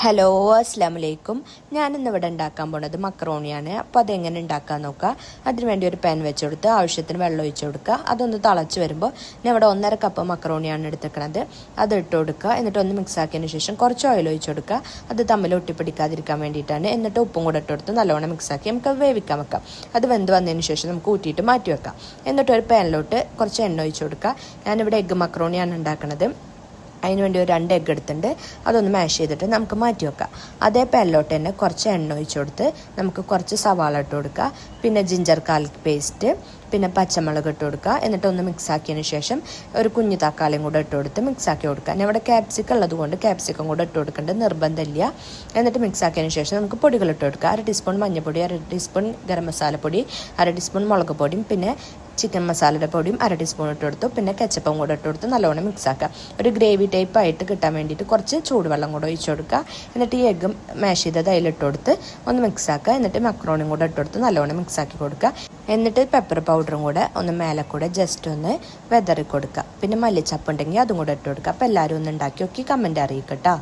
Hello അസ്സലാമലൈക്കും. ഞാനിന്നിവിടെ ഉണ്ടാക്കാൻ പോണത് മക്രോണിയാണ്. അപ്പോൾ അതെങ്ങനെ ഉണ്ടാക്കാൻ നോക്കുക. അതിനുവേണ്ടി ഒരു പാൻ വെച്ച് കൊടുത്ത് ആവശ്യത്തിന് വെള്ളം ഒഴിച്ച് കൊടുക്കുക. അതൊന്ന് തിളച്ച് വരുമ്പോൾ ഞാൻ ഇവിടെ 1.5 കപ്പ് മക്രോണിയാണ് എടുത്തിരിക്കുന്നത്. അത് ഇട്ട് കൊടുക്കുക. എന്നിട്ട് ഒന്ന് മിക്സ് ആക്കിയതിന് ശേഷം കുറച്ച് ഓയിൽ ഒഴിച്ച് കൊടുക്കുക. അത് തമ്മിൽ ഒട്ടിപ്പിടിക്കാതിരിക്കാൻ വേണ്ടിയിട്ടാണ്. എന്നിട്ട് ഉപ്പും കൂടെ ഇട്ട് കൊടുത്ത് നല്ലോണം മിക്സ് ആക്കി നമുക്ക് വേവിക്കാൻ വെക്കാം. അത് വെന്ത് വന്നതിന് ശേഷം നമുക്ക് ഊറ്റിയിട്ട് മാറ്റി വെക്കാം. എന്നിട്ട് ഒരു പാനിലോട്ട് കുറച്ച് എണ്ണ ഒഴിച്ച് കൊടുക്കുക. ഞാനിവിടെ എഗ്ഗ് മക്രോണിയാണ് ഉണ്ടാക്കുന്നത്. അതിനുവേണ്ടി ഒരു 2 എഗ്ഗ് എടുത്തിട്ടുണ്ട്. അതൊന്ന് മാഷ് ചെയ്തിട്ട് നമുക്ക് മാറ്റി വെക്കാം. അതേ പാനിലോട്ട് തന്നെ കുറച്ച് എണ്ണ ഒഴിച്ച് കൊടുത്ത് നമുക്ക് കുറച്ച് സവാള ഇട്ട് കൊടുക്കുക. പിന്നെ ജിഞ്ചർ ഗാർലിക് പേസ്റ്റ്, പിന്നെ പച്ചമുളക് ഇട്ട് കൊടുക്കുക. എന്നിട്ട് ഒന്ന് മിക്സ് ആക്കിയതിന് ശേഷം ഒരു കുഞ്ഞു തക്കാളിയും കൂടെ ഇട്ട് കൊടുത്ത് മിക്സ് ആക്കി കൊടുക്കുക. ഞാൻ ഇവിടെ ക്യാപ്സിക്കം ഉള്ളത് കൊണ്ട് ക്യാപ്സിക്കം കൂടെ ഇട്ട് കൊടുക്കേണ്ടത് നിർബന്ധമില്ല. എന്നിട്ട് മിക്സ് ആക്കിയതിന് ശേഷം നമുക്ക് പൊടികൾ ഇട്ട് കൊടുക്കുക. 1 ടീസ്പൂൺ മഞ്ഞൾപ്പൊടി, 1 ടീസ്പൂൺ ഗരം മസാലപ്പൊടി, 1 ടീസ്പൂൺ മുളക് പൊടിയും പിന്നെ ചിക്കൻ മസാലയുടെ പൊടിയും 1 ടീസ്പൂൺ ഇട്ട് കൊടുത്തു. പിന്നെ കെച്ചപ്പും കൂടെ ഇട്ട് കൊടുത്ത് നല്ലോണം മിക്സ് ആക്കുക. ഒരു ഗ്രേവി ടൈപ്പ് ആയിട്ട് കിട്ടാൻ വേണ്ടിയിട്ട് കുറച്ച് ചൂടുവെള്ളം കൂടെ ഒഴിച്ച് കൊടുക്കുക. എന്നിട്ട് ഈ എഗ്ഗും മാഷ് ചെയ്തത് അതിലിട്ട് കൊടുത്ത് ഒന്ന് മിക്സ് ആക്കുക. എന്നിട്ട് മക്രോണിയും കൂടെ ഇട്ട് കൊടുത്ത് നല്ലോണം മിക്സ് ആക്കി കൊടുക്കുക. എന്നിട്ട് പെപ്പർ പൗഡറും കൂടെ ഒന്ന് മേലെ കൂടെ ജസ്റ്റ് ഒന്ന് വെതറി കൊടുക്കുക. പിന്നെ മല്ലിച്ചപ്പ് ഉണ്ടെങ്കിൽ അതും കൂടെ ഇട്ട് കൊടുക്കുക. അപ്പോൾ എല്ലാവരും ഒന്ന് ഉണ്ടാക്കി നോക്കി കമൻറ്റ് അറിയിക്കട്ടോ.